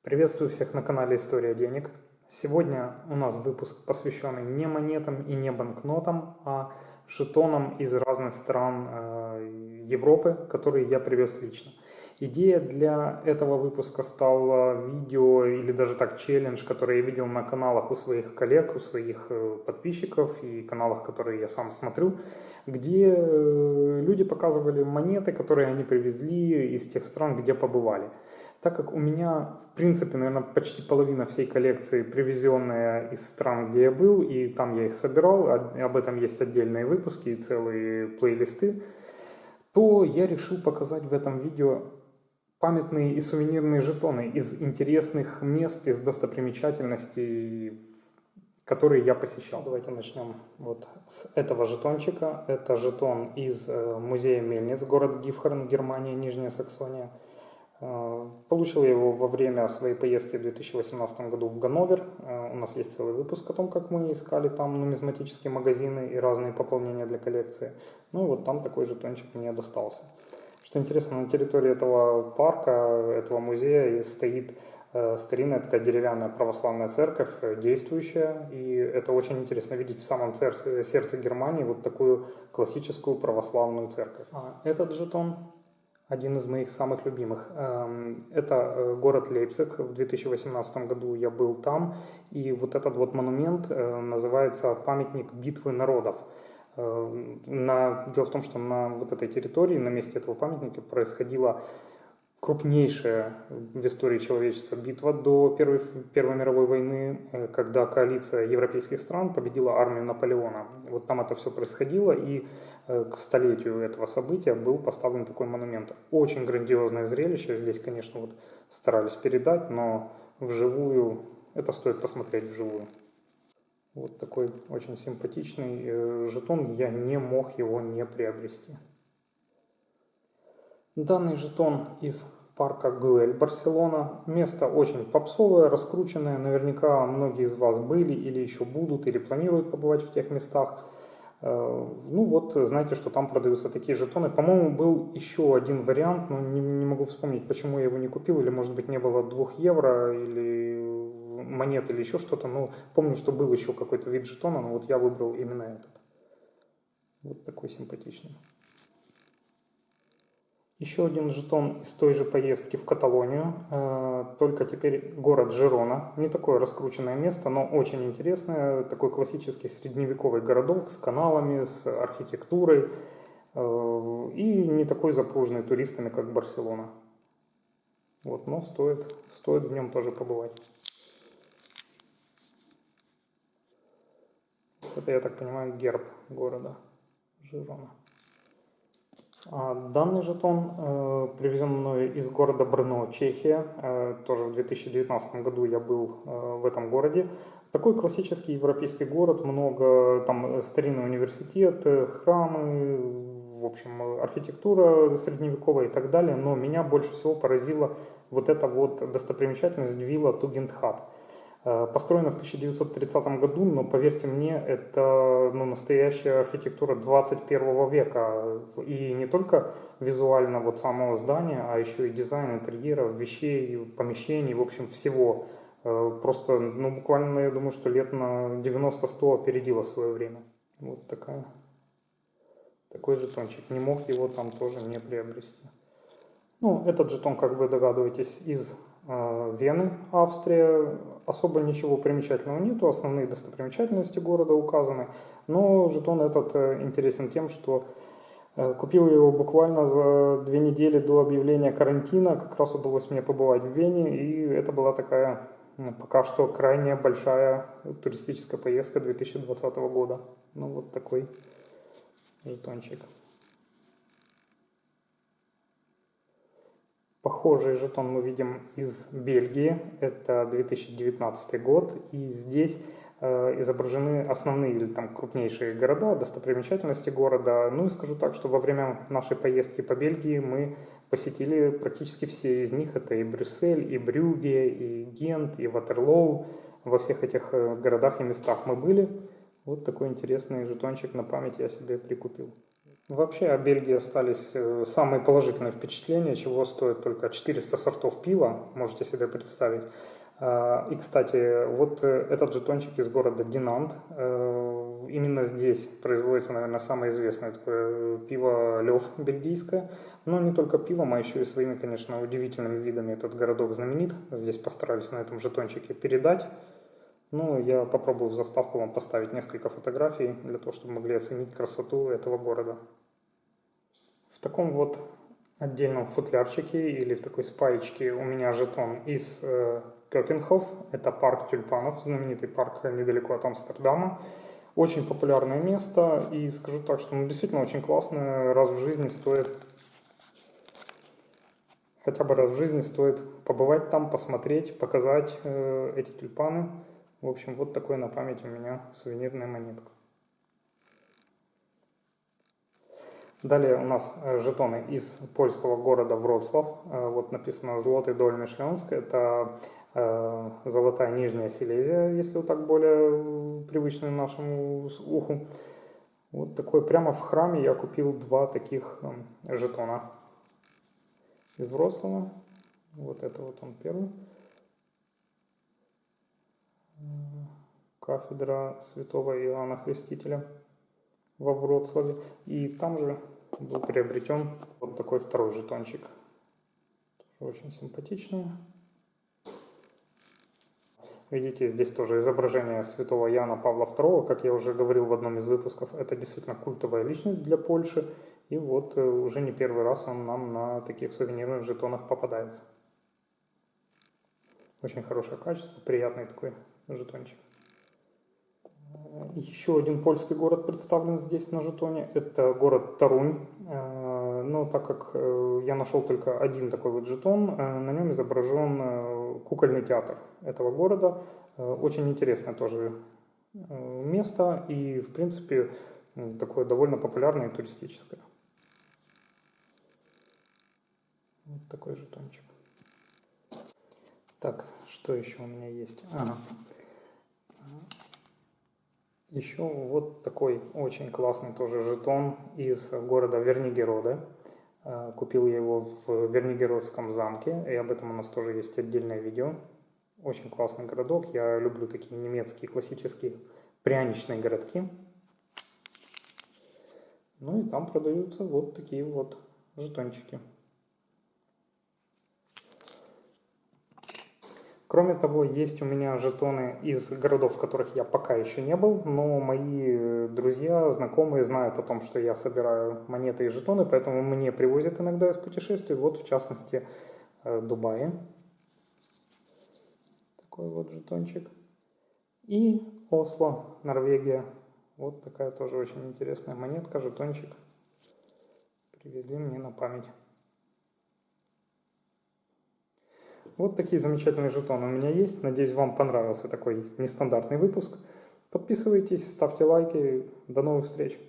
Приветствую всех на канале История денег. Сегодня у нас выпуск, посвященный не монетам и не банкнотам, а жетонам из разных стран Европы, которые я привез лично. Идея для этого выпуска стала видео или даже так челлендж, который я видел на каналах у своих коллег, у своих подписчиков и каналах, которые я сам смотрю, где люди показывали монеты, которые они привезли из тех стран, где побывали. Так как у меня, в принципе, наверное, почти половина всей коллекции привезенная из стран, где я был, и там я их собирал, об этом есть отдельные выпуски и целые плейлисты, то я решил показать в этом видео памятные и сувенирные жетоны из интересных мест, из достопримечательностей, которые я посещал. Давайте начнем вот с этого жетончика. Это жетон из музея мельниц, город Гифхорн, Германия, Нижняя Саксония. Получил я его во время своей поездки в 2018 году в Ганновер. У нас есть целый выпуск о том, как мы искали там нумизматические магазины и разные пополнения для коллекции. Ну и вот там такой жетончик мне достался. Что интересно, на территории этого парка, этого музея стоит старинная такая деревянная православная церковь, действующая. И это очень интересно видеть в самом сердце Германии вот такую классическую православную церковь. Этот жетон один из моих самых любимых. Это город Лейпциг. В 2018 году я был там. И вот этот вот монумент называется «Памятник битвы народов». Дело в том, что на вот этой территории, на месте этого памятника происходила крупнейшая в истории человечества битва до Первой мировой войны, когда коалиция европейских стран победила армию Наполеона. Вот там это все происходило, и к столетию этого события был поставлен такой монумент. Очень грандиозное зрелище. Здесь, конечно, вот старались передать, но вживую это стоит посмотреть вживую. Вот такой очень симпатичный жетон, я не мог его не приобрести. Данный жетон из парка Гюэль, Барселона. Место очень попсовое, раскрученное. Наверняка многие из вас были или еще будут, или планируют побывать в тех местах. Ну вот, знаете, что там продаются такие жетоны. По-моему, был еще один вариант, но не могу вспомнить, почему я его не купил. Или, может быть, не было 2 евро, или монет, или еще что-то. Но помню, что был еще какой-то вид жетона, но вот я выбрал именно этот. Вот такой симпатичный. Еще один жетон из той же поездки в Каталонию, только теперь город Жирона. Не такое раскрученное место, но очень интересное. Такой классический средневековый городок с каналами, с архитектурой. И не такой запруженный туристами, как Барселона. Вот, но стоит в нем тоже побывать. Это, я так понимаю, герб города Жирона. Данный жетон привезен мною из города Брно, Чехия. Тоже в 2019 году я был в этом городе. Такой классический европейский город, много там старинный университет, храмы, в общем, архитектура средневековая и так далее. Но меня больше всего поразила вот эта вот достопримечательность вилла Тугендхат. Построена в 1930 году, но поверьте мне, это настоящая архитектура 21 века. И не только визуально вот самого здания, а еще и дизайн интерьера, вещей, помещений, в общем, всего. Просто, буквально, я думаю, что лет на 90-100 опередила свое время. Вот такой жетончик. Не мог его там тоже не приобрести. Этот жетон, как вы догадываетесь, из Вены, Австрия. Особо ничего примечательного нету, основные достопримечательности города указаны. Но жетон этот интересен тем, что купил я его буквально за 2 недели до объявления карантина. Как раз удалось мне побывать в Вене, и это была такая пока что крайне большая туристическая поездка 2020 года. Вот такой жетончик. Похожий жетон мы видим из Бельгии, это 2019 год, и здесь изображены основные или там крупнейшие города, достопримечательности города. И скажу так, что во время нашей поездки по Бельгии мы посетили практически все из них. Это и Брюссель, и Брюгге, и Гент, и Ватерлоу. Во всех этих городах и местах мы были. Вот такой интересный жетончик на память я себе прикупил. Вообще о Бельгии остались самые положительные впечатления, чего стоит только 400 сортов пива, можете себе представить. И, кстати, вот этот жетончик из города Динант, именно здесь производится, наверное, самое известное такое пиво Лёв бельгийское. Но не только пивом, а еще и своими, конечно, удивительными видами этот городок знаменит. Здесь постарались на этом жетончике передать. Ну, я попробую в заставку вам поставить несколько фотографий, для того, чтобы могли оценить красоту этого города. В таком вот отдельном футлярчике или в такой спаечке у меня жетон из Кёкенхоф. Это парк тюльпанов, знаменитый парк недалеко от Амстердама. Очень популярное место, и скажу так, что действительно очень классно. Раз в жизни стоит, хотя бы раз в жизни стоит побывать там, посмотреть, показать эти тюльпаны. В общем, вот такой на память у меня сувенирная монетка. Далее у нас жетоны из польского города Вроцлав. Вот написано «Злотый доль Мишленск». Это золотая Нижняя Силезия, если вот так более привычно нашему уху. Вот такой прямо в храме я купил два таких жетона из Вроцлава. Вот это вот он первый. Кафедра святого Иоанна Крестителя во Вроцлаве. И там же был приобретен вот такой второй жетончик. Тоже очень симпатичный. Видите, здесь тоже изображение святого Иоанна Павла II. Как я уже говорил в одном из выпусков, это действительно культовая личность для Польши. И вот уже не первый раз он нам на таких сувенирных жетонах попадается. Очень хорошее качество, приятный такой жетончик. Еще один польский город представлен здесь на жетоне. Это город Торунь. Но так как я нашел только один такой вот жетон, на нем изображен кукольный театр этого города. Очень интересное тоже место и, в принципе, такое довольно популярное и туристическое. Вот такой жетончик. Так, что еще у меня есть? Ага. Еще вот такой очень классный тоже жетон из города Вернигероде. Купил я его в Вернигеродском замке, и об этом у нас тоже есть отдельное видео. Очень классный городок, я люблю такие немецкие классические пряничные городки. Ну и там продаются вот такие вот жетончики. Кроме того, есть у меня жетоны из городов, в которых я пока еще не был, но мои друзья, знакомые знают о том, что я собираю монеты и жетоны, поэтому мне привозят иногда из путешествий. Вот, в частности, Дубай. Такой вот жетончик. И Осло, Норвегия. Вот такая тоже очень интересная монетка, жетончик. Привезли мне на память. Вот такие замечательные жетоны у меня есть. Надеюсь, вам понравился такой нестандартный выпуск. Подписывайтесь, ставьте лайки. До новых встреч!